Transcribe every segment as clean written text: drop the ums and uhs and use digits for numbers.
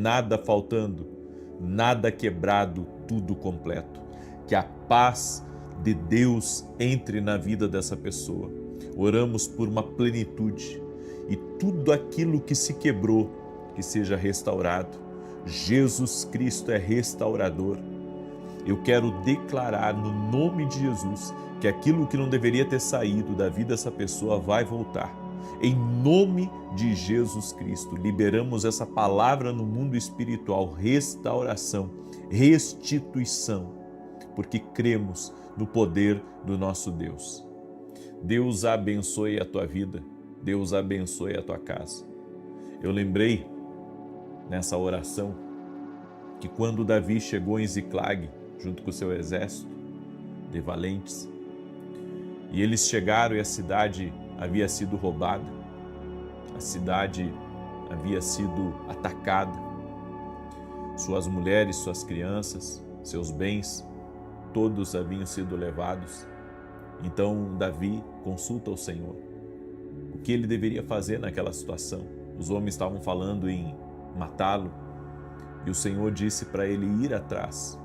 nada faltando, nada quebrado, tudo completo. Que a paz de Deus entre na vida dessa pessoa. Oramos por uma plenitude e tudo aquilo que se quebrou, que seja restaurado. Jesus Cristo é restaurador. Eu quero declarar no nome de Jesus que aquilo que não deveria ter saído da vida dessa pessoa vai voltar. Em nome de Jesus Cristo, liberamos essa palavra no mundo espiritual, restauração, restituição, porque cremos no poder do nosso Deus. Deus abençoe a tua vida, Deus abençoe a tua casa. Eu lembrei nessa oração que quando Davi chegou em Ziclag, junto com o seu exército de valentes, e eles chegaram e a cidade havia sido roubada, a cidade havia sido atacada, suas mulheres, suas crianças, seus bens, todos haviam sido levados. Então Davi consulta o Senhor. O que ele deveria fazer naquela situação? Os homens estavam falando em matá-lo e o Senhor disse para ele ir atrás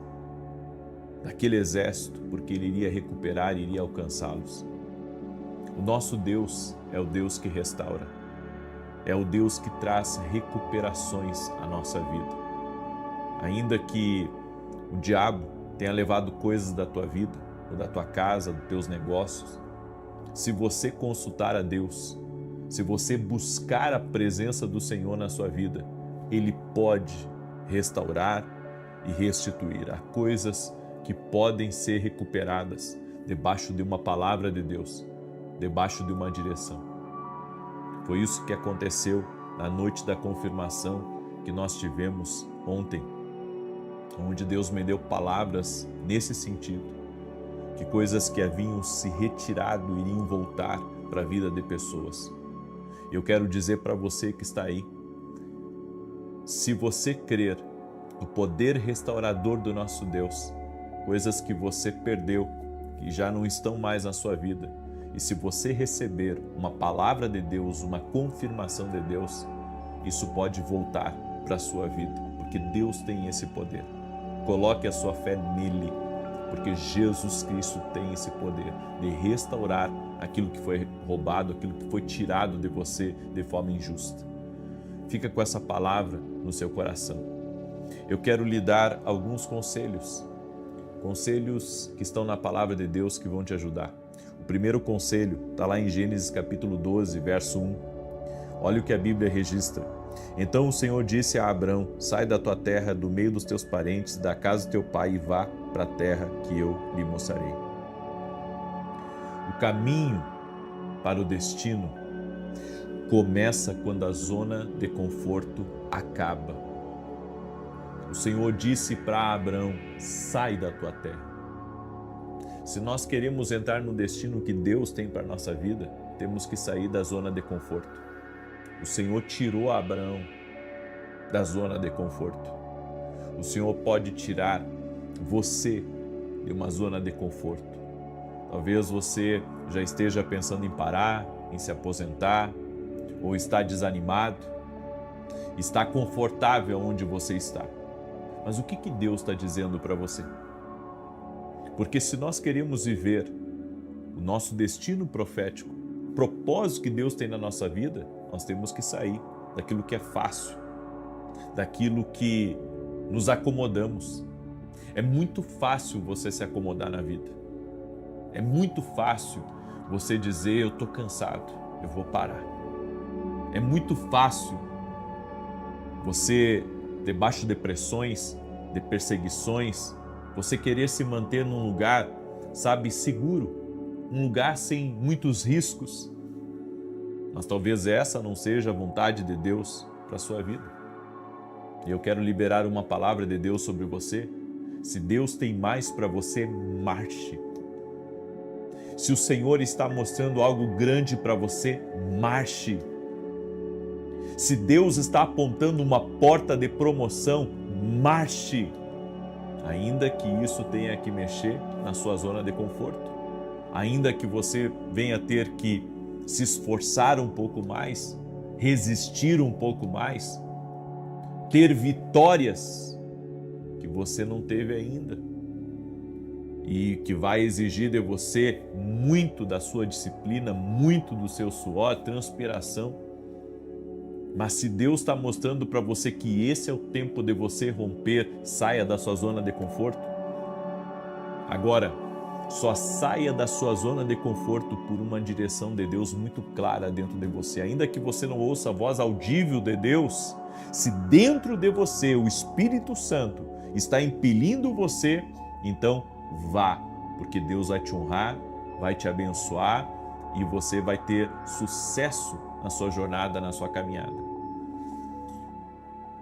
daquele exército, porque ele iria recuperar e iria alcançá-los. O nosso Deus é o Deus que restaura, é o Deus que traz recuperações à nossa vida. Ainda que o diabo tenha levado coisas da tua vida, ou da tua casa, dos teus negócios, se você consultar a Deus, se você buscar a presença do Senhor na sua vida, Ele pode restaurar e restituir. Há coisas que podem ser recuperadas debaixo de uma palavra de Deus, debaixo de uma direção. Foi isso que aconteceu na noite da confirmação que nós tivemos ontem, onde Deus me deu palavras nesse sentido, que coisas que haviam se retirado iriam voltar para a vida de pessoas. Eu quero dizer para você que está aí, se você crer no poder restaurador do nosso Deus, coisas que você perdeu, que já não estão mais na sua vida, e se você receber uma palavra de Deus, uma confirmação de Deus, isso pode voltar para a sua vida, porque Deus tem esse poder. Coloque a sua fé nele, porque Jesus Cristo tem esse poder de restaurar aquilo que foi roubado, aquilo que foi tirado de você de forma injusta. Fica com essa palavra no seu coração. Eu quero lhe dar alguns conselhos que estão na palavra de Deus que vão te ajudar. O primeiro conselho está lá em Gênesis capítulo 12, verso 1. Olha o que a Bíblia registra. Então o Senhor disse a Abrão: sai da tua terra, do meio dos teus parentes, da casa do teu pai e vá para a terra que eu lhe mostrarei. O caminho para o destino começa quando a zona de conforto acaba. O Senhor disse para Abrão: sai da tua terra. Se nós queremos entrar no destino que Deus tem para a nossa vida, temos que sair da zona de conforto. O Senhor tirou Abraão da zona de conforto. O Senhor pode tirar você de uma zona de conforto. Talvez você já esteja pensando em parar, em se aposentar, ou está desanimado, está confortável onde você está. Mas o que Deus está dizendo para você? Porque se nós queremos viver o nosso destino profético, o propósito que Deus tem na nossa vida, nós temos que sair daquilo que é fácil, daquilo que nos acomodamos. É muito fácil você se acomodar na vida. É muito fácil você dizer: eu estou cansado, eu vou parar. É muito fácil você, debaixo de pressões, de perseguições, você querer se manter num lugar, sabe, seguro, um lugar sem muitos riscos. Mas talvez essa não seja a vontade de Deus para a sua vida. E eu quero liberar uma palavra de Deus sobre você. Se Deus tem mais para você, marche. Se o Senhor está mostrando algo grande para você, marche. Se Deus está apontando uma porta de promoção, marche. Ainda que isso tenha que mexer na sua zona de conforto, ainda que você venha ter que se esforçar um pouco mais, resistir um pouco mais, ter vitórias que você não teve ainda e que vai exigir de você muito da sua disciplina, muito do seu suor, transpiração. Mas se Deus está mostrando para você que esse é o tempo de você romper, saia da sua zona de conforto. Agora, só saia da sua zona de conforto por uma direção de Deus muito clara dentro de você. Ainda que você não ouça a voz audível de Deus, se dentro de você o Espírito Santo está impelindo você, então vá, porque Deus vai te honrar, vai te abençoar e você vai ter sucesso na sua jornada, na sua caminhada.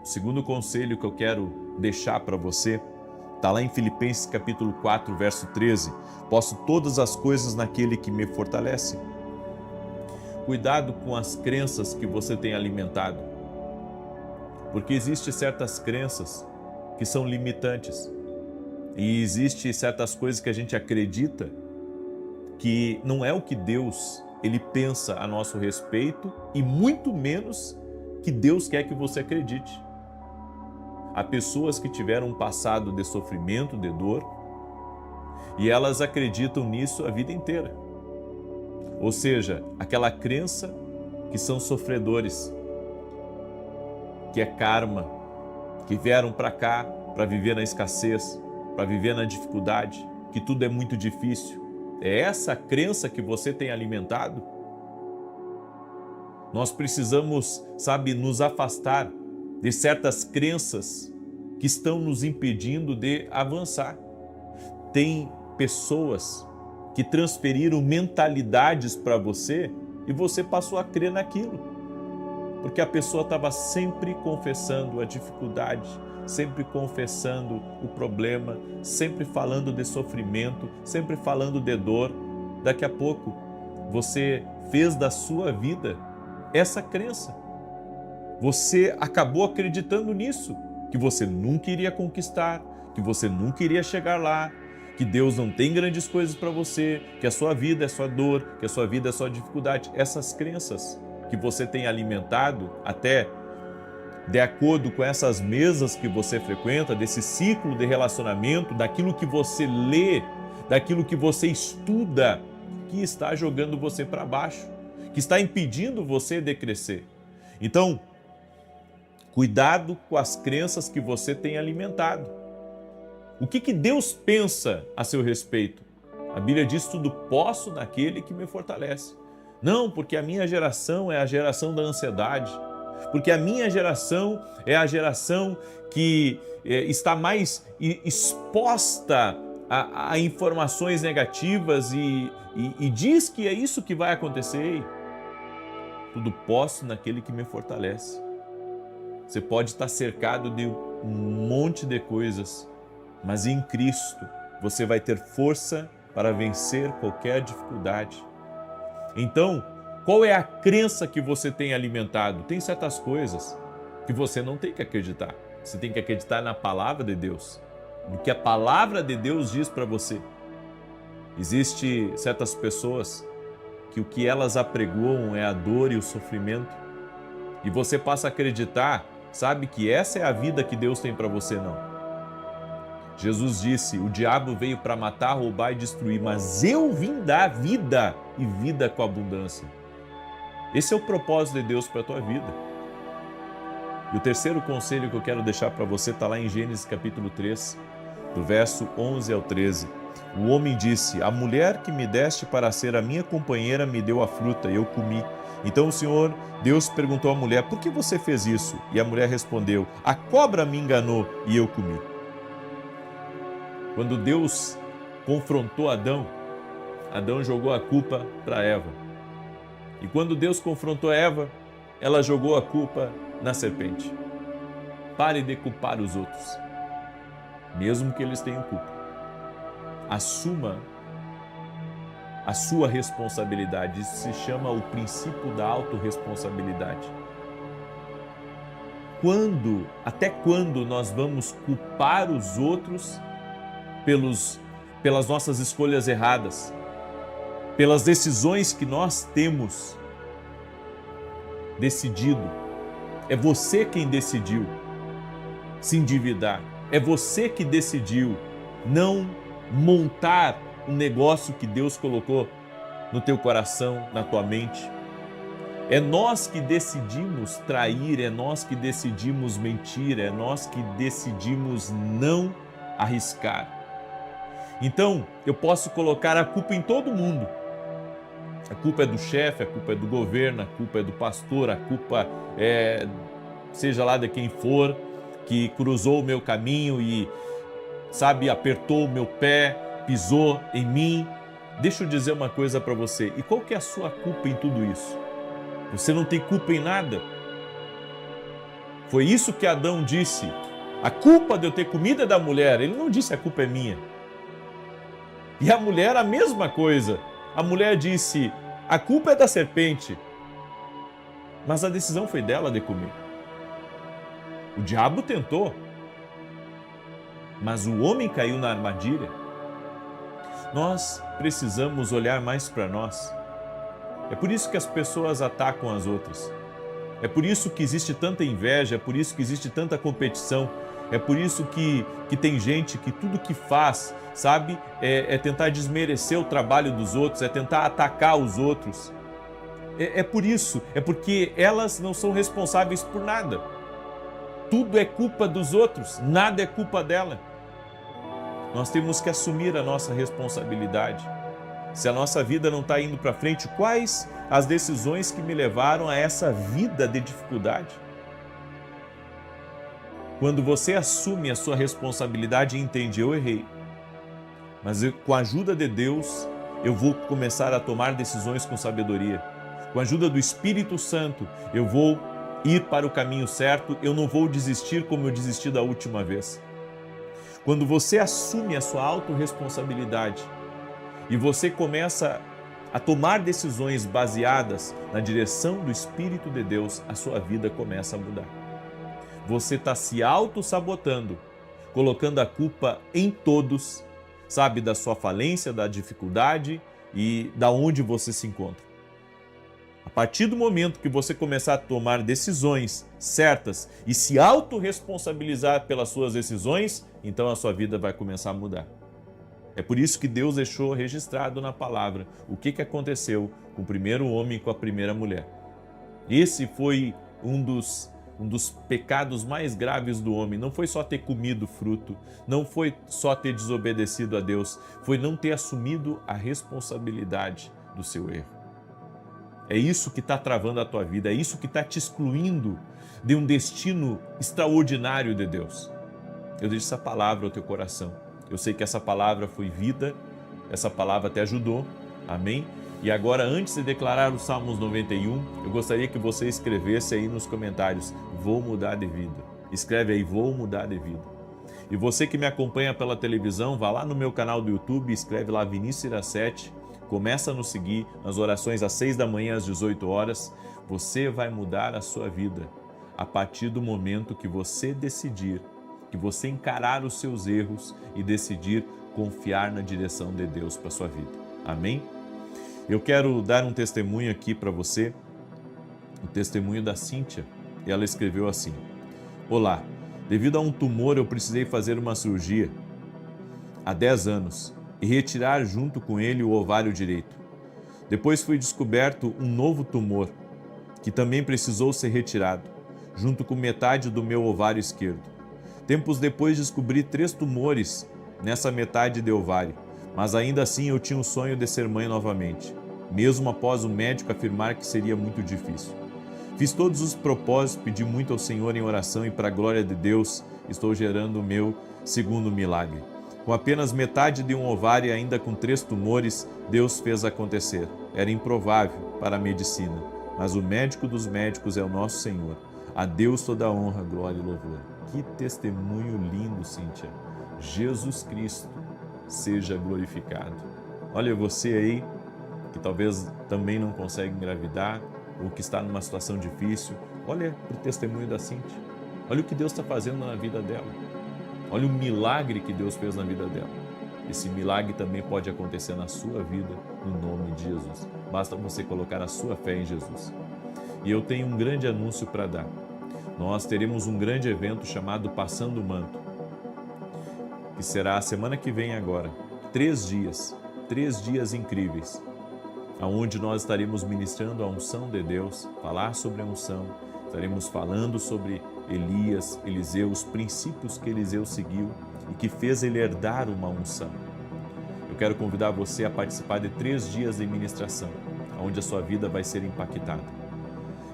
O segundo conselho que eu quero deixar para você está lá em Filipenses capítulo 4, verso 13. Posso todas as coisas naquele que me fortalece. Cuidado com as crenças que você tem alimentado, porque existem certas crenças que são limitantes e existem certas coisas que a gente acredita que não é o que Deus ele pensa a nosso respeito e muito menos que Deus quer que você acredite. Há pessoas que tiveram um passado de sofrimento, de dor, e elas acreditam nisso a vida inteira. Ou seja, aquela crença que são sofredores, que é karma, que vieram para cá para viver na escassez, para viver na dificuldade, que tudo é muito difícil. É essa crença que você tem alimentado? Nós precisamos, nos afastar de certas crenças que estão nos impedindo de avançar. Tem pessoas que transferiram mentalidades para você e você passou a crer naquilo. Porque a pessoa estava sempre confessando a dificuldade, sempre confessando o problema, sempre falando de sofrimento, sempre falando de dor. Daqui a pouco você fez da sua vida essa crença. Você acabou acreditando nisso, que você nunca iria conquistar, que você nunca iria chegar lá, que Deus não tem grandes coisas para você, que a sua vida é só dor, que a sua vida é só dificuldade. Essas crenças que você tem alimentado, até de acordo com essas mesas que você frequenta, desse ciclo de relacionamento, daquilo que você lê, daquilo que você estuda, que está jogando você para baixo, que está impedindo você de crescer. Então, cuidado com as crenças que você tem alimentado. O que Deus pensa a seu respeito? A Bíblia diz: tudo posso naquele que me fortalece. Não, porque a minha geração é a geração da ansiedade, porque a minha geração é a geração que está mais exposta a informações negativas e diz que é isso que vai acontecer. Ei, tudo posso naquele que me fortalece. Você pode estar cercado de um monte de coisas, mas em Cristo você vai ter força para vencer qualquer dificuldade. Então, qual é a crença que você tem alimentado? Tem certas coisas que você não tem que acreditar. Você tem que acreditar na palavra de Deus, no que a palavra de Deus diz para você. Existem certas pessoas que o que elas apregoam é a dor e o sofrimento, e você passa a acreditar, que essa é a vida que Deus tem para você. Não. Jesus disse: o diabo veio para matar, roubar e destruir, mas eu vim dar vida e vida com abundância. Esse é o propósito de Deus para a tua vida. E o terceiro conselho que eu quero deixar para você está lá em Gênesis capítulo 3, do verso 11 ao 13. O homem disse: a mulher que me deste para ser a minha companheira me deu a fruta e eu comi. Então o Senhor Deus perguntou à mulher: por que você fez isso? E a mulher respondeu: a cobra me enganou e eu comi. Quando Deus confrontou Adão, Adão jogou a culpa para Eva. E quando Deus confrontou Eva, ela jogou a culpa na serpente. Pare de culpar os outros, mesmo que eles tenham culpa. Assuma a sua responsabilidade. Isso se chama o princípio da autorresponsabilidade. Até quando nós vamos culpar os outros pelas nossas escolhas erradas, pelas decisões que nós temos decidido? É você quem decidiu. se endividar. É você que decidiu não montar um negócio que Deus colocou no teu coração, na tua mente. É nós que decidimos trair, é nós que decidimos mentir, é nós que decidimos não arriscar. Então, eu posso colocar a culpa em todo mundo. A culpa é do chefe, a culpa é do governo, a culpa é do pastor, a culpa é, seja lá de quem for, que cruzou o meu caminho e, sabe, apertou o meu pé, pisou em mim. Deixa eu dizer uma coisa para você. E qual que é a sua culpa em tudo isso? Você não tem culpa em nada. Foi isso que Adão disse. A culpa de eu ter comido é da mulher. Ele não disse a culpa é minha. E a mulher a mesma coisa. A mulher disse, a culpa é da serpente. Mas a decisão foi dela de comer. O diabo tentou. Mas o homem caiu na armadilha. Nós precisamos olhar mais para nós. É por isso que as pessoas atacam as outras. É por isso que existe tanta inveja, é por isso que existe tanta competição. É por isso que tem gente que tudo que faz, sabe, é tentar desmerecer o trabalho dos outros, é tentar atacar os outros. É por isso, é porque elas não são responsáveis por nada. Tudo é culpa dos outros, nada é culpa dela. Nós temos que assumir a nossa responsabilidade. Se a nossa vida não está indo para frente, quais as decisões que me levaram a essa vida de dificuldade? Quando você assume a sua responsabilidade e entende, eu errei, mas com a ajuda de Deus, eu vou começar a tomar decisões com sabedoria. Com a ajuda do Espírito Santo, eu vou ir para o caminho certo, eu não vou desistir como eu desisti da última vez. Quando você assume a sua autorresponsabilidade e você começa a tomar decisões baseadas na direção do Espírito de Deus, a sua vida começa a mudar. Você está se auto-sabotando, colocando a culpa em todos, sabe, da sua falência, da dificuldade e da onde você se encontra. A partir do momento que você começar a tomar decisões certas e se autorresponsabilizar pelas suas decisões, então a sua vida vai começar a mudar. É por isso que Deus deixou registrado na palavra o que aconteceu com o primeiro homem e com a primeira mulher. Esse foi um dos pecados mais graves do homem. Não foi só ter comido fruto, não foi só ter desobedecido a Deus, foi não ter assumido a responsabilidade do seu erro. É isso que está travando a tua vida, é isso que está te excluindo de um destino extraordinário de Deus. Eu deixo essa palavra ao teu coração. Eu sei que essa palavra foi vida, essa palavra te ajudou, amém? E agora, antes de declarar o Salmos 91, eu gostaria que você escrevesse aí nos comentários, vou mudar de vida. Escreve aí, vou mudar de vida. E você que me acompanha pela televisão, vá lá no meu canal do YouTube, escreve lá Vinícius Iracete, começa a nos seguir nas orações às 6 da manhã, às 18 horas. Você vai mudar a sua vida a partir do momento que você decidir, que você encarar os seus erros e decidir confiar na direção de Deus para a sua vida. Amém? Eu quero dar um testemunho aqui para você, o testemunho da Cíntia. E ela escreveu assim: olá, devido a um tumor eu precisei fazer uma cirurgia há 10 anos e retirar junto com ele o ovário direito. Depois foi descoberto um novo tumor que também precisou ser retirado, junto com metade do meu ovário esquerdo. Tempos depois descobri 3 tumores nessa metade de ovário, mas ainda assim eu tinha o sonho de ser mãe novamente, mesmo após o médico afirmar que seria muito difícil. Fiz todos os propósitos, pedi muito ao Senhor em oração e para a glória de Deus estou gerando o meu segundo milagre. Com apenas metade de um ovário e ainda com 3 tumores, Deus fez acontecer. Era improvável para a medicina, mas o médico dos médicos é o nosso Senhor. A Deus toda a honra, glória e louvor. Que testemunho lindo, Cíntia. Jesus Cristo seja glorificado. Olha você aí, que talvez também não consegue engravidar, ou que está numa situação difícil. Olha para o testemunho da Cíntia. Olha o que Deus está fazendo na vida dela. Olha o milagre que Deus fez na vida dela. Esse milagre também pode acontecer na sua vida, no nome de Jesus. Basta você colocar a sua fé em Jesus. E eu tenho um grande anúncio para dar. nós teremos um grande evento chamado Passando o Manto, que será a semana que vem agora, 3 dias incríveis, aonde nós estaremos ministrando a unção de Deus, falar sobre a unção, estaremos falando sobre Elias, Eliseu, os princípios que Eliseu seguiu e que fez ele herdar uma unção. Eu quero convidar você a participar de 3 dias de ministração, onde a sua vida vai ser impactada.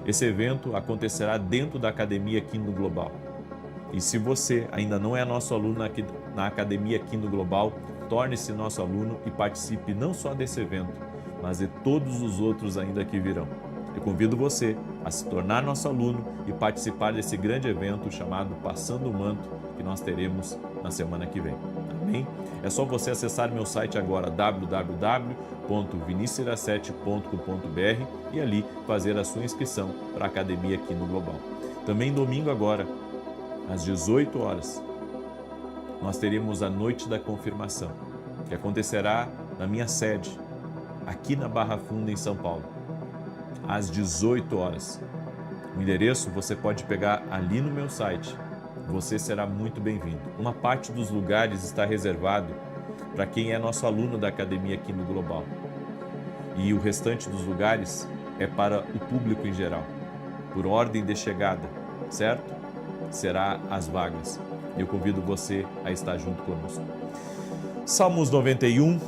Esse evento acontecerá dentro da Academia Kingdom Global. E se você ainda não é nosso aluno aqui na Academia Kingdom Global, torne-se nosso aluno e participe não só desse evento, mas de todos os outros ainda que virão. Eu convido você a se tornar nosso aluno e participar desse grande evento chamado Passando o Manto, que nós teremos na semana que vem. Amém? É só você acessar meu site agora, www.vinicius7.com.br, e ali fazer a sua inscrição para a Academia Kingdom Global. Também domingo agora, às 18 horas, nós teremos a Noite da Confirmação, que acontecerá na minha sede, aqui na Barra Funda, em São Paulo, às 18 horas. O endereço você pode pegar ali no meu site. Você será muito bem-vindo. Uma parte dos lugares está reservado para quem é nosso aluno da Academia Kingdom Global. E o restante dos lugares é para o público em geral, por ordem de chegada, certo? Será as vagas. Eu convido você a estar junto conosco. Salmos 91.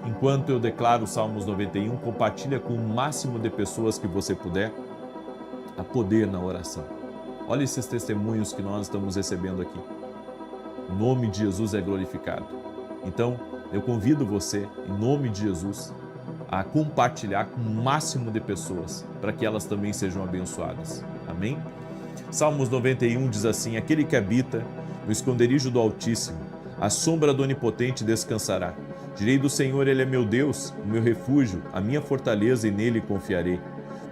Enquanto eu declaro Salmos 91, compartilha com o máximo de pessoas que você puder. Há poder na oração. Olha esses testemunhos que nós estamos recebendo aqui. O nome de Jesus é glorificado. Então, eu convido você, em nome de Jesus, a compartilhar com o máximo de pessoas, para que elas também sejam abençoadas. Amém? Salmos 91 diz assim: aquele que habita no esconderijo do Altíssimo, à sombra do Onipotente descansará. Direi do Senhor, Ele é meu Deus, o meu refúgio, a minha fortaleza, e nele confiarei.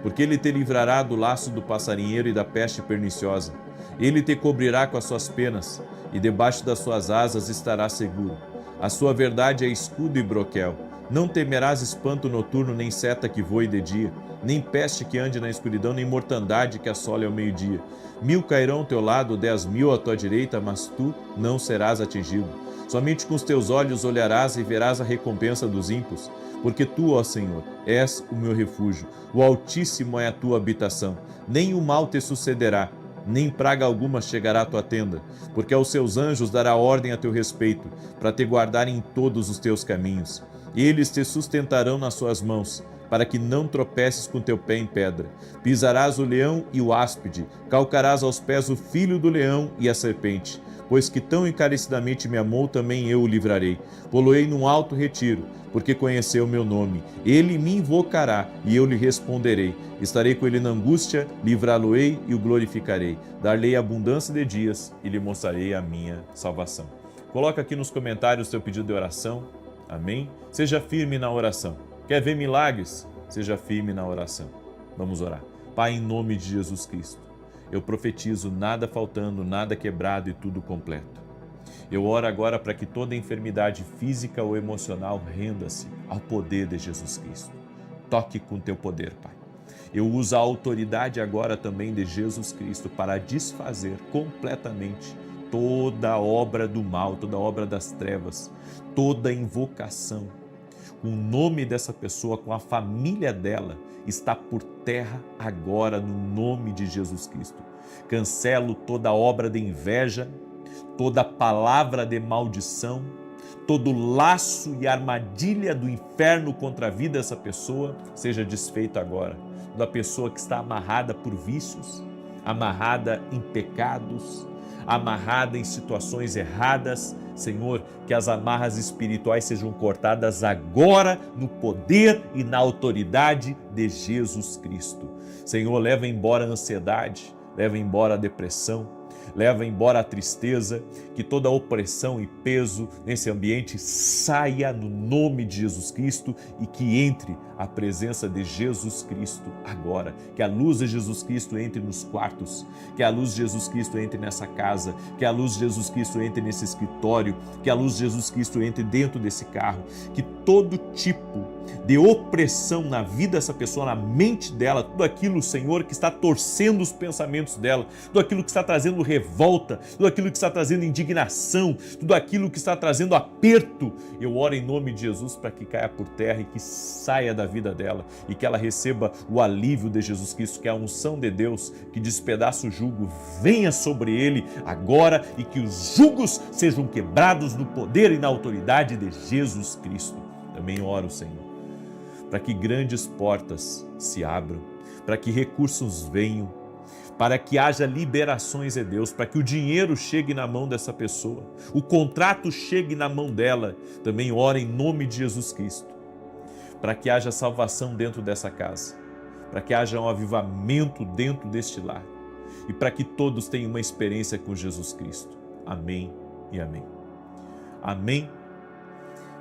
Porque Ele te livrará do laço do passarinheiro e da peste perniciosa. Ele te cobrirá com as suas penas, e debaixo das suas asas estarás seguro. A sua verdade é escudo e broquel. Não temerás espanto noturno, nem seta que voe de dia, nem peste que ande na escuridão, nem mortandade que assole ao meio-dia. 1000 cairão ao teu lado, 10.000 à tua direita, mas tu não serás atingido. Somente com os teus olhos olharás e verás a recompensa dos ímpios, porque tu, ó Senhor, és o meu refúgio, o Altíssimo é a tua habitação. Nem o mal te sucederá, nem praga alguma chegará à tua tenda, porque aos seus anjos dará ordem a teu respeito, para te guardarem em todos os teus caminhos. Eles te sustentarão nas suas mãos, para que não tropeces com teu pé em pedra. Pisarás o leão e o áspide, calcarás aos pés o filho do leão e a serpente. Pois que tão encarecidamente me amou, também eu o livrarei. Poloei num alto retiro, porque conheceu o meu nome. Ele me invocará e eu lhe responderei. Estarei com ele na angústia, livrá-lo-ei e o glorificarei. Dar-lhe abundância de dias e lhe mostrarei a minha salvação. Coloca aqui nos comentários o teu pedido de oração. Amém? Seja firme na oração. Quer ver milagres? Seja firme na oração. Vamos orar. Pai, em nome de Jesus Cristo, eu profetizo nada faltando, nada quebrado e tudo completo. Eu oro agora para que toda enfermidade física ou emocional renda-se ao poder de Jesus Cristo. Toque com teu poder, Pai. Eu uso a autoridade agora também de Jesus Cristo para desfazer completamente toda obra do mal, toda obra das trevas, toda invocação. O nome dessa pessoa, com a família dela, está por terra agora no nome de Jesus Cristo. Cancelo toda obra de inveja, toda palavra de maldição, todo laço e armadilha do inferno contra a vida dessa pessoa seja desfeito agora. Da pessoa que está amarrada por vícios, amarrada em pecados, amarrada em situações erradas, Senhor, que as amarras espirituais sejam cortadas agora no poder e na autoridade de Jesus Cristo. Senhor, leva embora a ansiedade, leva embora a depressão, leva embora a tristeza, que toda opressão e peso nesse ambiente saia no nome de Jesus Cristo e que entre a presença de Jesus Cristo agora. Que a luz de Jesus Cristo entre nos quartos, que a luz de Jesus Cristo entre nessa casa, que a luz de Jesus Cristo entre nesse escritório, que a luz de Jesus Cristo entre dentro desse carro, que todo tipo de opressão na vida dessa pessoa, na mente dela, tudo aquilo, Senhor, que está torcendo os pensamentos dela, tudo aquilo que está trazendo revolta, tudo aquilo que está trazendo indignação, tudo aquilo que está trazendo aperto, eu oro em nome de Jesus para que caia por terra e que saia da vida dela e que ela receba o alívio de Jesus Cristo, que é a unção de Deus que despedaça o jugo, venha sobre ele agora e que os jugos sejam quebrados no poder e na autoridade de Jesus Cristo. Também oro, Senhor, para que grandes portas se abram, para que recursos venham, para que haja liberações de Deus, para que o dinheiro chegue na mão dessa pessoa, o contrato chegue na mão dela. Também oro em nome de Jesus Cristo, para que haja salvação dentro dessa casa, para que haja um avivamento dentro deste lar e para que todos tenham uma experiência com Jesus Cristo. Amém e amém. Amém.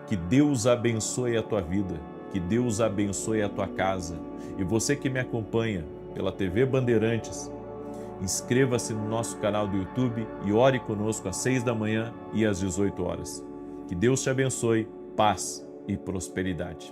Que Deus abençoe a tua vida, que Deus abençoe a tua casa. E você que me acompanha pela TV Bandeirantes, inscreva-se no nosso canal do YouTube e ore conosco às 6 da manhã e às 18 horas. Que Deus te abençoe, paz e prosperidade.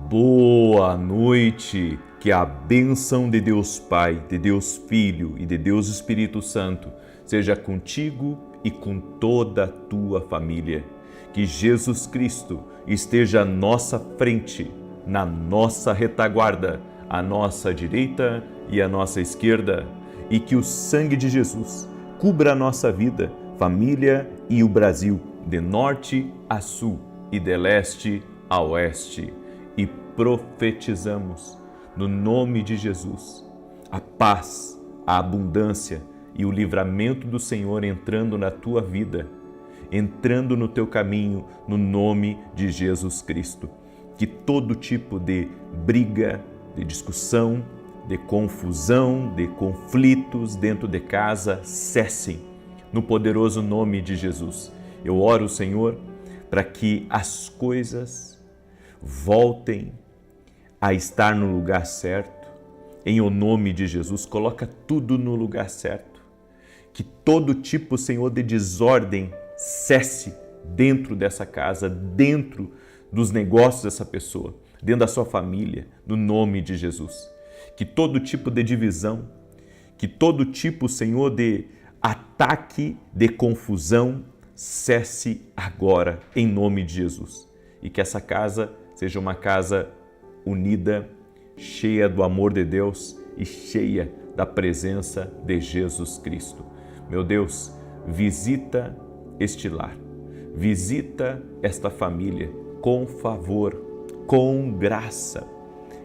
Boa noite, que a bênção de Deus Pai, de Deus Filho e de Deus Espírito Santo seja contigo e com toda a tua família. Que Jesus Cristo esteja à nossa frente, na nossa retaguarda, à nossa direita e à nossa esquerda, e que o sangue de Jesus cubra a nossa vida, família e o Brasil, de norte a sul e de leste a oeste. E profetizamos, no nome de Jesus, a paz, a abundância e o livramento do Senhor entrando na tua vida, entrando no teu caminho, no nome de Jesus Cristo. Que todo tipo de briga, de discussão, de confusão, de conflitos dentro de casa cessem, no poderoso nome de Jesus. Eu oro, Senhor, para que as coisas voltem a estar no lugar certo, em o nome de Jesus. Coloca tudo no lugar certo, que todo tipo, Senhor, de desordem cesse dentro dessa casa, dentro dos negócios dessa pessoa, dentro da sua família, no nome de Jesus. Que todo tipo de divisão, que todo tipo, Senhor, de ataque, de confusão, cesse agora, em nome de Jesus. E que essa casa seja uma casa unida, cheia do amor de Deus e cheia da presença de Jesus Cristo. Meu Deus, visita este lar, visita esta família com favor, com graça.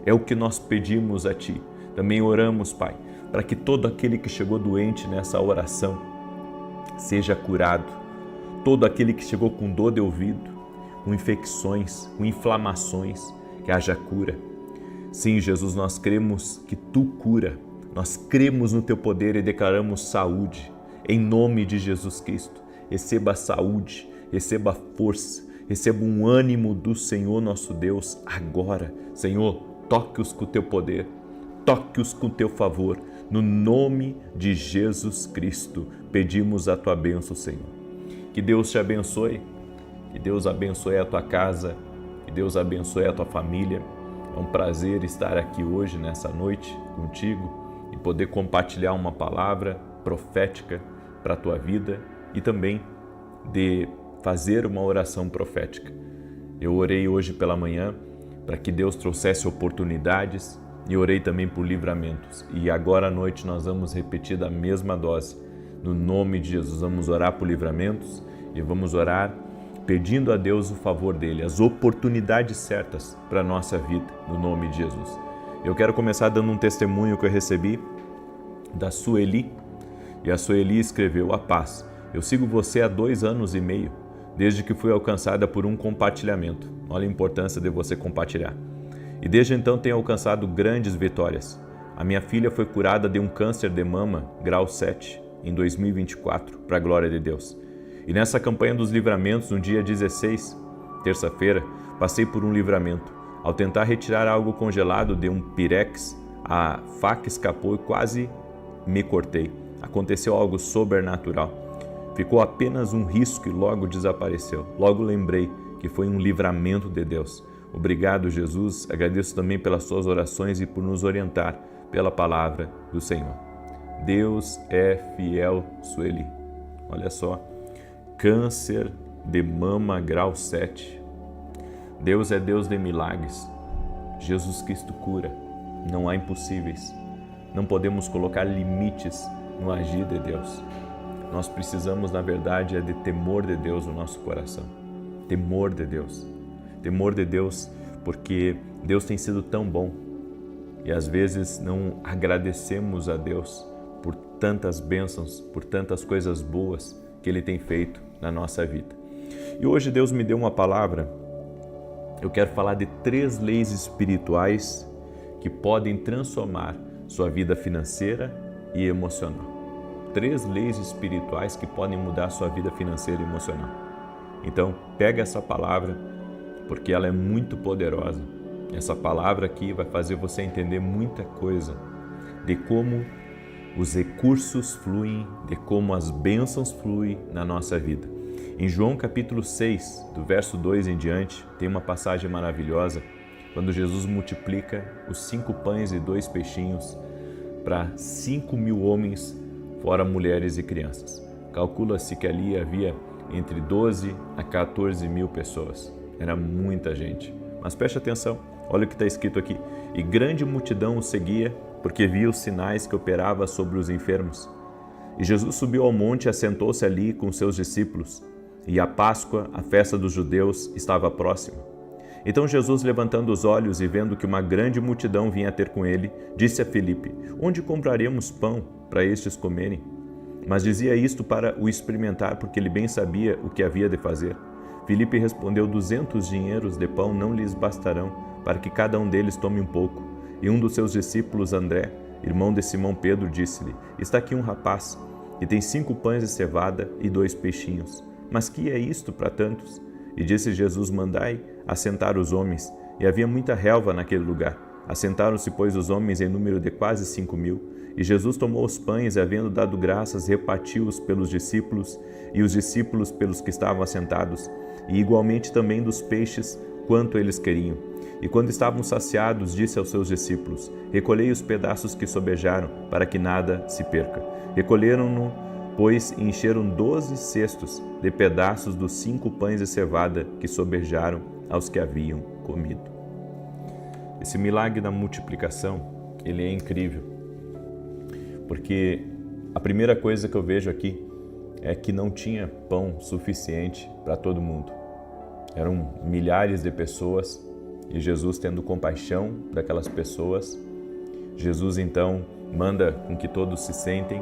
É o que nós pedimos a Ti. Também oramos, Pai, para que todo aquele que chegou doente nessa oração seja curado. Todo aquele que chegou com dor de ouvido, com infecções, com inflamações, que haja cura. Sim, Jesus, nós cremos que Tu cura, nós cremos no Teu poder e declaramos saúde, em nome de Jesus Cristo. Receba saúde, receba força, receba um ânimo do Senhor nosso Deus agora. Senhor, toque-os com o Teu poder, toque-os com o Teu favor, no nome de Jesus Cristo. Pedimos a Tua bênção, Senhor. Que Deus te abençoe. Que Deus abençoe a tua casa, que Deus abençoe a tua família. É um prazer estar aqui hoje, nessa noite, contigo e poder compartilhar uma palavra profética para a tua vida e também de fazer uma oração profética. Eu orei hoje pela manhã para que Deus trouxesse oportunidades e orei também por livramentos. E agora à noite nós vamos repetir da mesma dose. No nome de Jesus, vamos orar por livramentos e vamos orar pedindo a Deus o favor dele, as oportunidades certas para a nossa vida, no nome de Jesus. Eu quero começar dando um testemunho que eu recebi da Sueli, e a Sueli escreveu: a paz, eu sigo você há 2 anos e meio, desde que fui alcançada por um compartilhamento. Olha a importância de você compartilhar. E desde então tenho alcançado grandes vitórias. A minha filha foi curada de um câncer de mama, grau 7, em 2024, para a glória de Deus. E nessa campanha dos livramentos, no dia 16, terça-feira, passei por um livramento. Ao tentar retirar algo congelado de um pirex, a faca escapou e quase me cortei. Aconteceu algo sobrenatural. Ficou apenas um risco e logo desapareceu. Logo lembrei que foi um livramento de Deus. Obrigado, Jesus. Agradeço também pelas suas orações e por nos orientar pela palavra do Senhor. Deus é fiel, Sueli. Olha só, câncer de mama grau 7. Deus é Deus de milagres. Jesus Cristo cura. Não há impossíveis. Não podemos colocar limites no agir de Deus. Nós precisamos, na verdade, de temor de Deus no nosso coração. Temor de Deus. Temor de Deus, porque Deus tem sido tão bom e às vezes não agradecemos a Deus por tantas bênçãos, por tantas coisas boas que Ele tem feito na nossa vida. E hoje Deus me deu uma palavra. Eu quero falar de 3 leis espirituais que podem transformar sua vida financeira e emocional. 3 leis espirituais que podem mudar sua vida financeira e emocional. Então, pega essa palavra, porque ela é muito poderosa. Essa palavra aqui vai fazer você entender muita coisa de como os recursos fluem, de como as bênçãos fluem na nossa vida. Em João capítulo 6, do verso 2 em diante, tem uma passagem maravilhosa, quando Jesus multiplica os 5 pães e 2 peixinhos para 5.000 homens, fora mulheres e crianças. Calcula-se que ali havia entre 12 a 14 mil pessoas. Era muita gente. Mas preste atenção, olha o que está escrito aqui. E grande multidão o seguia, porque via os sinais que operava sobre os enfermos. E Jesus subiu ao monte e assentou-se ali com seus discípulos. E a Páscoa, a festa dos judeus, estava próxima. Então Jesus, levantando os olhos e vendo que uma grande multidão vinha ter com ele, disse a Filipe: onde compraremos pão para estes comerem? Mas dizia isto para o experimentar, porque ele bem sabia o que havia de fazer. Filipe respondeu: 200 dinheiros de pão não lhes bastarão, para que cada um deles tome um pouco. E um dos seus discípulos, André, irmão de Simão Pedro, disse-lhe: está aqui um rapaz, que tem 5 pães de cevada e 2 peixinhos. Mas que é isto para tantos? E disse Jesus: mandai assentar os homens. E havia muita relva naquele lugar. Assentaram-se, pois, os homens em número de quase 5.000. E Jesus tomou os pães e, havendo dado graças, repartiu-os pelos discípulos e os discípulos pelos que estavam assentados, e igualmente também dos peixes, quanto eles queriam. E quando estavam saciados, disse aos seus discípulos: recolhei os pedaços que sobejaram, para que nada se perca. Recolheram-no, pois, e encheram 12 cestos de pedaços dos 5 pães de cevada que sobejaram aos que haviam comido. Esse milagre da multiplicação, ele é incrível, porque a primeira coisa que eu vejo aqui é que não tinha pão suficiente para todo mundo. Eram milhares de pessoas e Jesus, tendo compaixão daquelas pessoas, Jesus então manda com que todos se sentem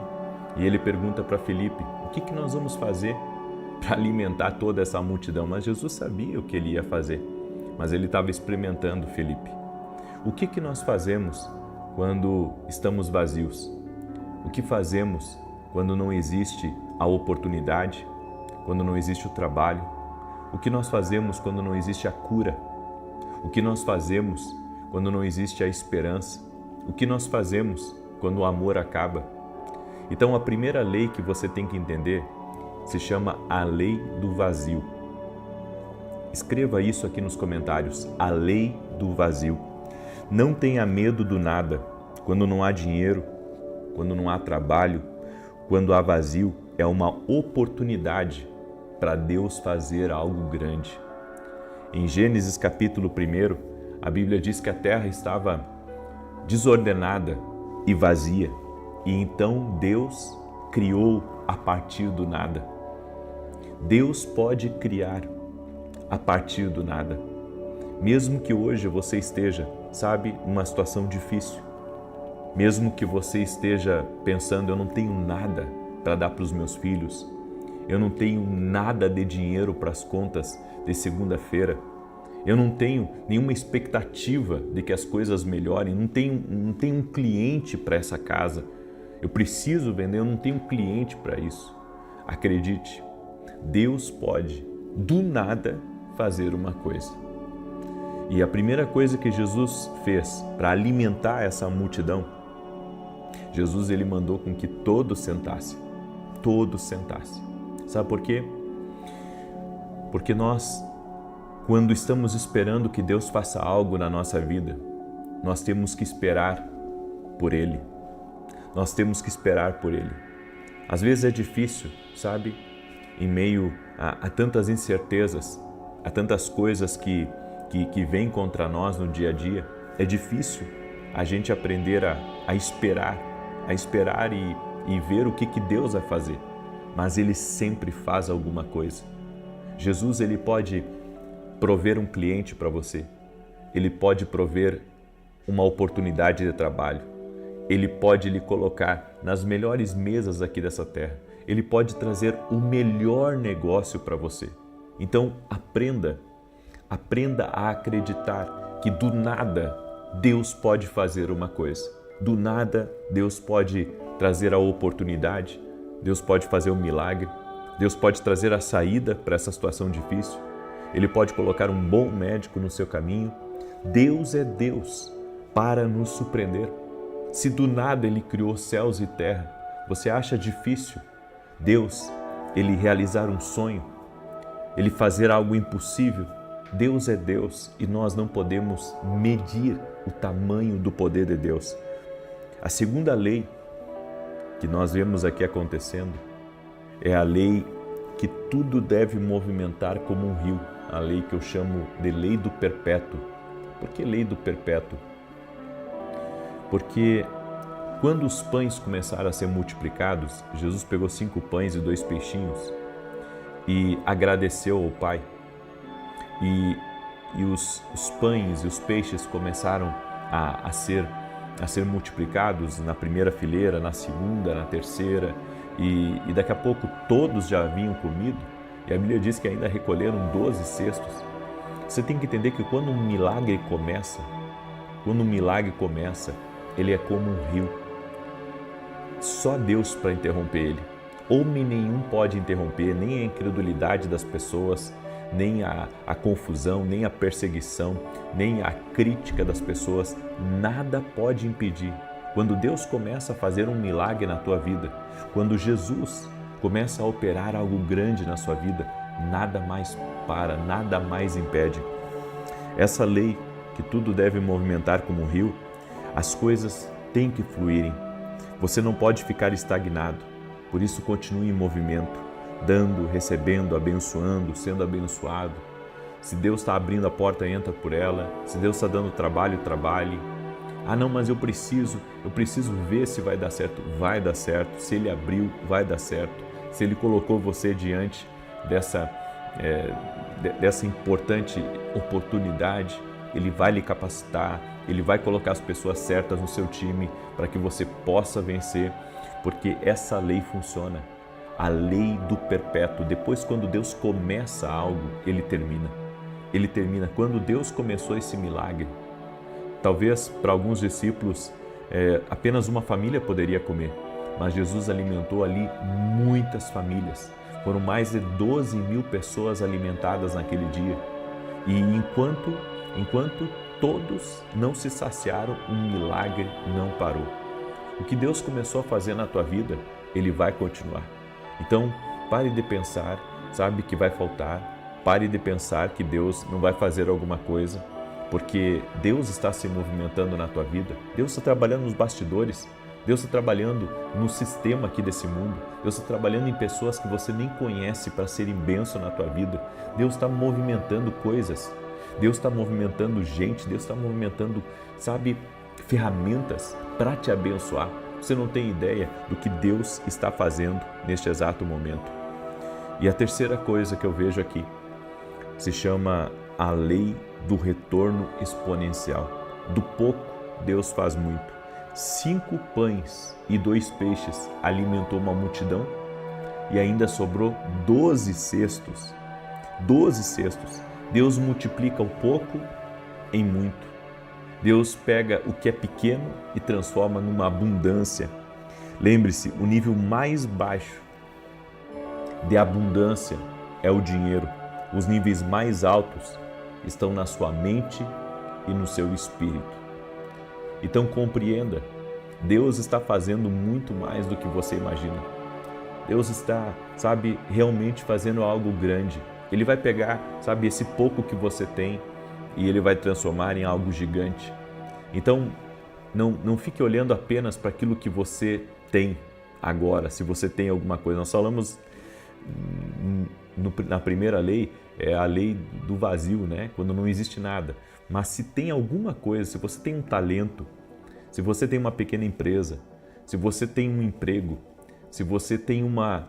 e ele pergunta para Filipe: o que nós vamos fazer para alimentar toda essa multidão? Mas Jesus sabia o que ele ia fazer, mas ele estava experimentando Filipe. O que nós fazemos quando estamos vazios? O que fazemos quando não existe a oportunidade, quando não existe o trabalho? O que nós fazemos quando não existe a cura? O que nós fazemos quando não existe a esperança? O que nós fazemos quando o amor acaba? Então, a primeira lei que você tem que entender se chama a lei do vazio. Escreva isso aqui nos comentários, a lei do vazio. Não tenha medo do nada. Quando não há dinheiro, quando não há trabalho, quando há vazio, é uma oportunidade para Deus fazer algo grande. Em Gênesis capítulo 1, a Bíblia diz que a terra estava desordenada e vazia. E então Deus criou a partir do nada. Deus pode criar a partir do nada. Mesmo que hoje você esteja, numa situação difícil, mesmo que você esteja pensando: eu não tenho nada para dar para os meus filhos, eu não tenho nada de dinheiro para as contas de segunda-feira, eu não tenho nenhuma expectativa de que as coisas melhorem, não tenho um cliente para essa casa, eu preciso vender, eu não tenho um cliente para isso. Acredite, Deus pode, do nada, fazer uma coisa. E a primeira coisa que Jesus fez para alimentar essa multidão, Jesus ele mandou com que todos sentassem. Todos sentassem. Sabe por quê? Porque nós Quando estamos esperando que Deus faça algo na nossa vida, nós temos que esperar por Ele. Nós temos que esperar por Ele. Às vezes é difícil, sabe? Em meio a tantas incertezas, a tantas coisas que vêm contra nós no dia a dia, é difícil a gente aprender a esperar e ver o que Deus vai fazer. Mas Ele sempre faz alguma coisa. Jesus, Ele pode prover um cliente para você. Ele pode prover uma oportunidade de trabalho. Ele pode lhe colocar nas melhores mesas aqui dessa terra. Ele pode trazer o melhor negócio para você. Então, aprenda a acreditar que do nada Deus pode fazer uma coisa. Do nada Deus pode trazer a oportunidade, Deus pode fazer um milagre, Deus pode trazer a saída para essa situação difícil. Ele pode colocar um bom médico no seu caminho. Deus é Deus para nos surpreender. Se do nada Ele criou céus e terra, você acha difícil Deus, Ele realizar um sonho, Ele fazer algo impossível? Deus é Deus e nós não podemos medir o tamanho do poder de Deus. A segunda lei que nós vemos aqui acontecendo é a lei que tudo deve movimentar como um rio, a lei que eu chamo de lei do perpétuo. Por que lei do perpétuo? Porque quando os pães começaram a ser multiplicados, Jesus pegou 5 pães e 2 peixinhos e agradeceu ao Pai. E os pães e os peixes começaram a ser multiplicados na primeira fileira, na segunda, na terceira, e daqui a pouco todos já haviam comido, e a Bíblia diz que ainda recolheram 12 cestos. Você tem que entender que quando um milagre começa, ele é como um rio. Só Deus para interromper ele. Homem nenhum pode interromper, nem a incredulidade das pessoas, nem a confusão, nem a perseguição, nem a crítica das pessoas, nada pode impedir. Quando Deus começa a fazer um milagre na tua vida, quando Jesus começa a operar algo grande na sua vida, nada mais para, nada mais impede. Essa lei que tudo deve movimentar como um rio, as coisas têm que fluírem. Você não pode ficar estagnado, por isso continue em movimento, dando, recebendo, abençoando, sendo abençoado. Se Deus está abrindo a porta, entra por ela. Se Deus está dando trabalho, trabalhe. Ah não, mas eu preciso ver se vai dar certo. Vai dar certo. Se Ele abriu, vai dar certo. Se Ele colocou você diante dessa importante oportunidade, Ele vai lhe capacitar, Ele vai colocar as pessoas certas no seu time para que você possa vencer, porque essa lei funciona. A lei do perpétuo. Depois, quando Deus começa algo, Ele termina. Ele termina. Quando Deus começou esse milagre, talvez para alguns discípulos apenas uma família poderia comer, mas Jesus alimentou ali muitas famílias. Foram mais de 12.000 pessoas alimentadas naquele dia. E enquanto todos não se saciaram, o milagre não parou. O que Deus começou a fazer na tua vida, Ele vai continuar. Então, pare de pensar, sabe, que vai faltar. Pare de pensar que Deus não vai fazer alguma coisa, porque Deus está se movimentando na tua vida. Deus está trabalhando nos bastidores. Deus está trabalhando no sistema aqui desse mundo. Deus está trabalhando em pessoas que você nem conhece para serem bênção na tua vida. Deus está movimentando coisas. Deus está movimentando gente. Deus está movimentando, sabe, ferramentas para te abençoar. Você não tem ideia do que Deus está fazendo neste exato momento. E a terceira coisa que eu vejo aqui se chama a lei do retorno exponencial. Do pouco, Deus faz muito. 5 pães e 2 peixes alimentou uma multidão e ainda sobrou 12 cestos. 12 cestos. Deus multiplica o pouco em muito. Deus pega o que é pequeno e transforma numa abundância. Lembre-se, o nível mais baixo de abundância é o dinheiro. Os níveis mais altos estão na sua mente e no seu espírito. Então compreenda, Deus está fazendo muito mais do que você imagina. Deus está, sabe, realmente fazendo algo grande. Ele vai pegar, sabe, esse pouco que você tem e Ele vai transformar em algo gigante. Então, não fique olhando apenas para aquilo que você tem agora, se você tem alguma coisa. Nós falamos na primeira lei, é a lei do vazio, né? Quando não existe nada. Mas se tem alguma coisa, se você tem um talento, se você tem uma pequena empresa, se você tem um emprego, se você tem uma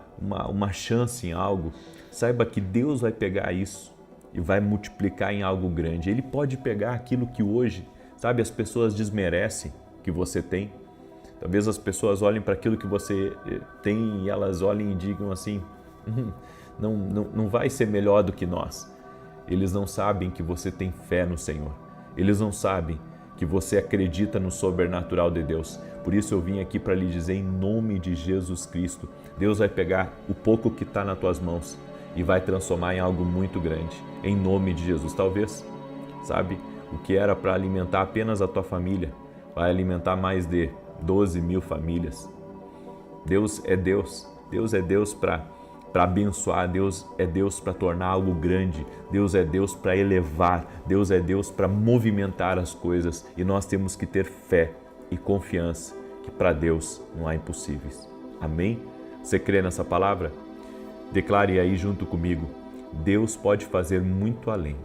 chance em algo, saiba que Deus vai pegar isso e vai multiplicar em algo grande. Ele pode pegar aquilo que hoje, sabe, as pessoas desmerecem que você tem. Talvez as pessoas olhem para aquilo que você tem e elas olhem e digam assim, não vai ser melhor do que nós. Eles não sabem que você tem fé no Senhor. Eles não sabem que você acredita no sobrenatural de Deus. Por isso eu vim aqui para lhe dizer, em nome de Jesus Cristo, Deus vai pegar o pouco que está nas tuas mãos e vai transformar em algo muito grande, em nome de Jesus. Talvez, sabe, o que era para alimentar apenas a tua família, vai alimentar mais de 12 mil famílias. Deus é Deus. Deus é Deus para abençoar, Deus é Deus para tornar algo grande, Deus é Deus para elevar, Deus é Deus para movimentar as coisas e nós temos que ter fé e confiança que para Deus não há impossíveis. Amém? Você crê nessa palavra? Declare aí junto comigo, Deus pode fazer muito além,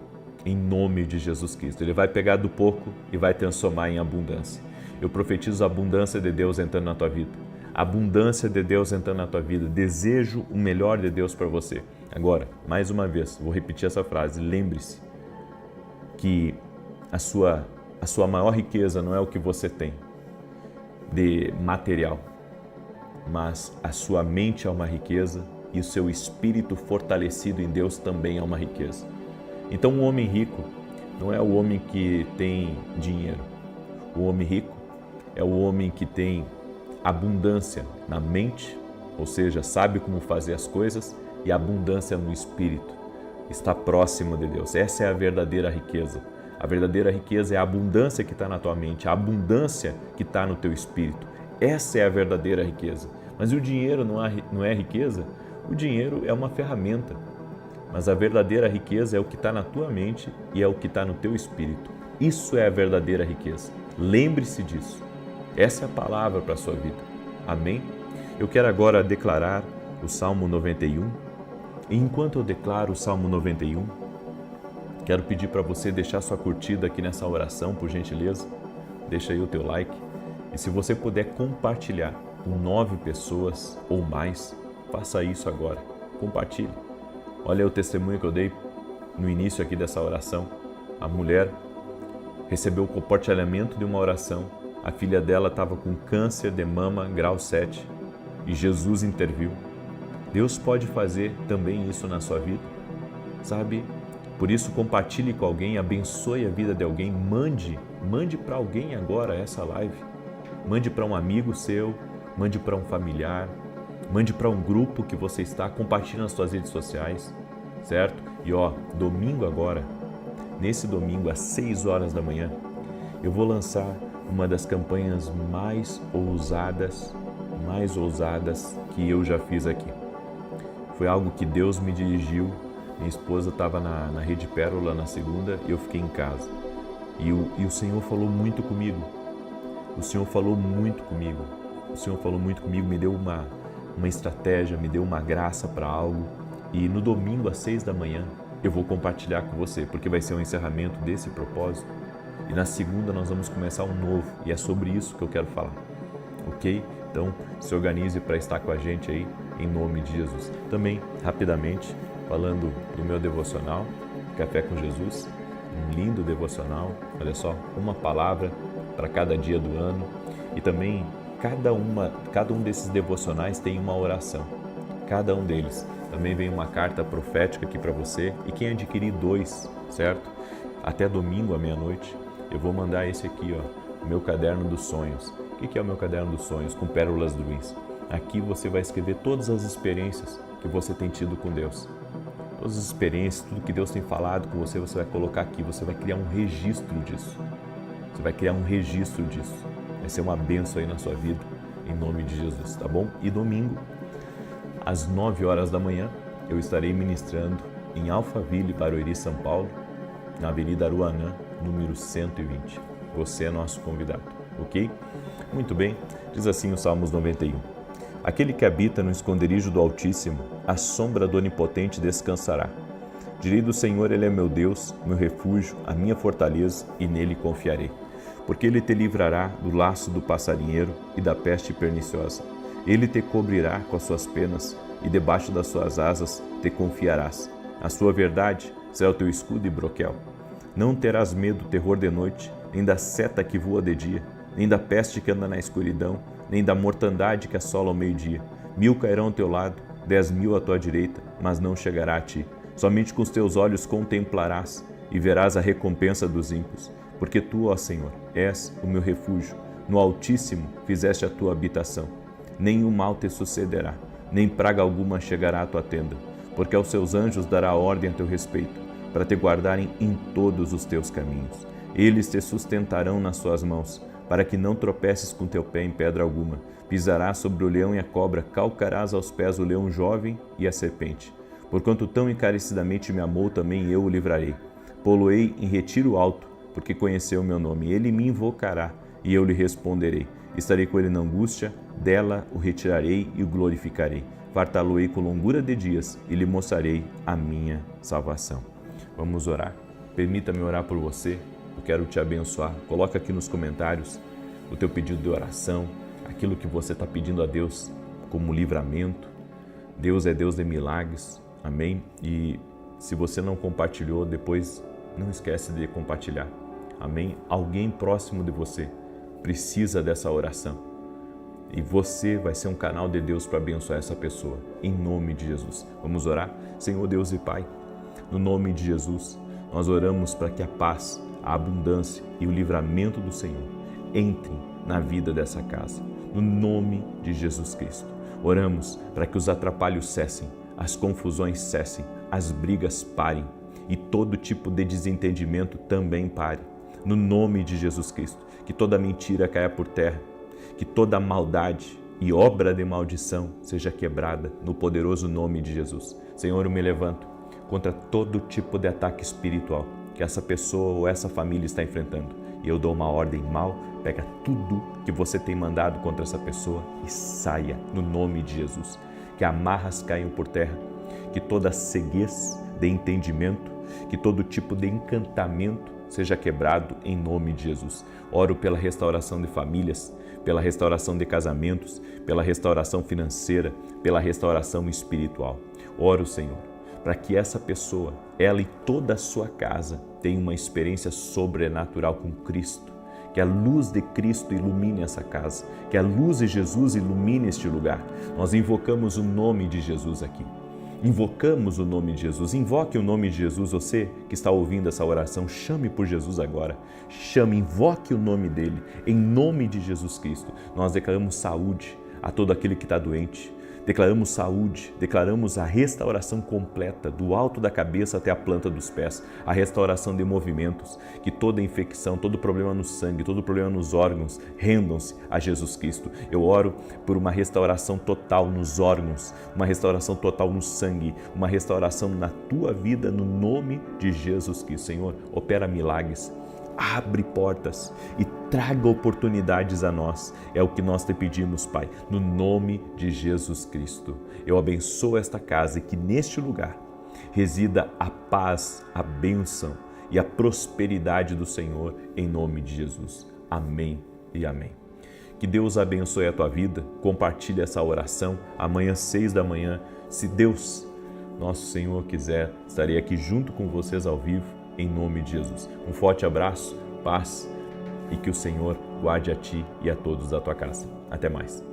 em nome de Jesus Cristo. Ele vai pegar do pouco e vai transformar em abundância. Eu profetizo a abundância de Deus entrando na tua vida. Abundância de Deus entrando na tua vida. Desejo o melhor de Deus para você. Agora, mais uma vez, vou repetir essa frase. Lembre-se que a sua maior riqueza não é o que você tem de material, mas a sua mente é uma riqueza e o seu espírito fortalecido em Deus também é uma riqueza. Então, um homem rico não é o homem que tem dinheiro. O homem rico é o homem que tem abundância na mente, ou seja, sabe como fazer as coisas, e abundância no espírito. Está próximo de Deus. Essa é a verdadeira riqueza. A verdadeira riqueza é a abundância que está na tua mente, a abundância que está no teu espírito. Essa é a verdadeira riqueza. Mas o dinheiro não é riqueza? O dinheiro é uma ferramenta. Mas a verdadeira riqueza é o que está na tua mente e é o que está no teu espírito. Isso é a verdadeira riqueza. Lembre-se disso. Essa é a palavra para a sua vida. Amém? Eu quero agora declarar o Salmo 91. E enquanto eu declaro o Salmo 91, quero pedir para você deixar sua curtida aqui nessa oração, por gentileza. Deixa aí o teu like. E se você puder compartilhar com 9 pessoas ou mais, faça isso agora. Compartilhe. Olha o testemunho que eu dei no início aqui dessa oração. A mulher recebeu o compartilhamento de uma oração. A filha dela estava com câncer de mama grau 7 e Jesus interviu. Deus pode fazer também isso na sua vida, sabe? Por isso, compartilhe com alguém, abençoe a vida de alguém, mande para alguém agora essa live. Mande para um amigo seu, mande para um familiar, mande para um grupo que você está, compartilhe nas suas redes sociais, certo? E domingo agora, nesse domingo às 6 horas da manhã, eu vou lançar uma das campanhas mais ousadas que eu já fiz aqui. Foi algo que Deus me dirigiu. Minha esposa estava na Rede Pérola na segunda e eu fiquei em casa. E o Senhor falou muito comigo. O Senhor falou muito comigo. O Senhor falou muito comigo, me deu uma estratégia, me deu uma graça para algo. E no domingo às 6 da manhã eu vou compartilhar com você, porque vai ser o encerramento desse propósito. E na segunda nós vamos começar um novo, e é sobre isso que eu quero falar, ok? Então, se organize para estar com a gente aí, em nome de Jesus. Também, rapidamente, falando do meu devocional, Café com Jesus, um lindo devocional, olha só, uma palavra para cada dia do ano, e também cada um desses devocionais tem uma oração, cada um deles. Também vem uma carta profética aqui para você, e quem adquirir 2, certo? Até domingo à meia-noite, eu vou mandar esse aqui, o meu caderno dos sonhos. O que é o meu caderno dos sonhos? Com pérolas do Luiz. Aqui você vai escrever todas as experiências que você tem tido com Deus. Todas as experiências, tudo que Deus tem falado com você, você vai colocar aqui. Você vai criar um registro disso. Você vai criar um registro disso. Vai ser uma bênção aí na sua vida, em nome de Jesus, tá bom? E domingo, às 9 horas da manhã, eu estarei ministrando em Alphaville, Barueri, São Paulo, na Avenida Aruanã, número 120. Você é nosso convidado, ok? Muito bem, diz assim o Salmos 91. Aquele que habita no esconderijo do Altíssimo, à sombra do Onipotente descansará. Direi do Senhor, Ele é meu Deus, meu refúgio, a minha fortaleza, e nele confiarei. Porque Ele te livrará do laço do passarinheiro e da peste perniciosa. Ele te cobrirá com as suas penas, e debaixo das suas asas te confiarás. A sua verdade será o teu escudo e broquel. Não terás medo, terror de noite, nem da seta que voa de dia, nem da peste que anda na escuridão, nem da mortandade que assola ao meio-dia. 1000 cairão ao teu lado, 10.000 à tua direita, mas não chegará a ti. Somente com os teus olhos contemplarás e verás a recompensa dos ímpios. Porque tu, ó Senhor, és o meu refúgio. No Altíssimo fizeste a tua habitação. Nenhum mal te sucederá, nem praga alguma chegará à tua tenda. Porque aos seus anjos dará ordem a teu respeito, para te guardarem em todos os teus caminhos. Eles te sustentarão nas suas mãos, para que não tropeces com teu pé em pedra alguma. Pisarás sobre o leão e a cobra, calcarás aos pés o leão jovem e a serpente. Porquanto tão encarecidamente me amou, também eu o livrarei. Pô-lo-ei em retiro alto, porque conheceu o meu nome. Ele me invocará, e eu lhe responderei. Estarei com ele na angústia, dela o retirarei e o glorificarei. Fartá-lo-ei com longura de dias, e lhe mostrarei a minha salvação. Vamos orar. Permita-me orar por você. Eu quero te abençoar. Coloca aqui nos comentários o teu pedido de oração, aquilo que você está pedindo a Deus como livramento. Deus é Deus de milagres. Amém? E se você não compartilhou, depois não esquece de compartilhar. Amém? Alguém próximo de você precisa dessa oração. E você vai ser um canal de Deus para abençoar essa pessoa. Em nome de Jesus. Vamos orar? Senhor Deus e Pai, no nome de Jesus, nós oramos para que a paz, a abundância e o livramento do Senhor entrem na vida dessa casa. No nome de Jesus Cristo. Oramos para que os atrapalhos cessem, as confusões cessem, as brigas parem e todo tipo de desentendimento também pare. No nome de Jesus Cristo, que toda mentira caia por terra, que toda maldade e obra de maldição seja quebrada no poderoso nome de Jesus. Senhor, eu me levanto contra todo tipo de ataque espiritual que essa pessoa ou essa família está enfrentando. E eu dou uma ordem mal, pega tudo que você tem mandado contra essa pessoa e saia no nome de Jesus. Que amarras caiam por terra, que toda ceguez de entendimento, que todo tipo de encantamento seja quebrado em nome de Jesus. Oro pela restauração de famílias, pela restauração de casamentos, pela restauração financeira, pela restauração espiritual. Oro, Senhor, para que essa pessoa, ela e toda a sua casa, tenha uma experiência sobrenatural com Cristo. Que a luz de Cristo ilumine essa casa, que a luz de Jesus ilumine este lugar. Nós invocamos o nome de Jesus aqui. Invocamos o nome de Jesus. Invoque o nome de Jesus. Você que está ouvindo essa oração, chame por Jesus agora. Chame, invoque o nome dele. Em nome de Jesus Cristo, nós declaramos saúde a todo aquele que está doente. Declaramos saúde, declaramos a restauração completa, do alto da cabeça até a planta dos pés, a restauração de movimentos, que toda infecção, todo problema no sangue, todo problema nos órgãos, rendam-se a Jesus Cristo. Eu oro por uma restauração total nos órgãos, uma restauração total no sangue, uma restauração na tua vida, no nome de Jesus Cristo. Senhor, opera milagres. Abre portas e traga oportunidades a nós. É o que nós te pedimos, Pai, no nome de Jesus Cristo. Eu abençoo esta casa e que neste lugar resida a paz, a bênção e a prosperidade do Senhor, em nome de Jesus. Amém e amém. Que Deus abençoe a tua vida. Compartilhe essa oração. Amanhã, 6 da manhã, se Deus, nosso Senhor, quiser, estarei aqui junto com vocês ao vivo, em nome de Jesus. Um forte abraço, paz e que o Senhor guarde a ti e a todos da tua casa. Até mais.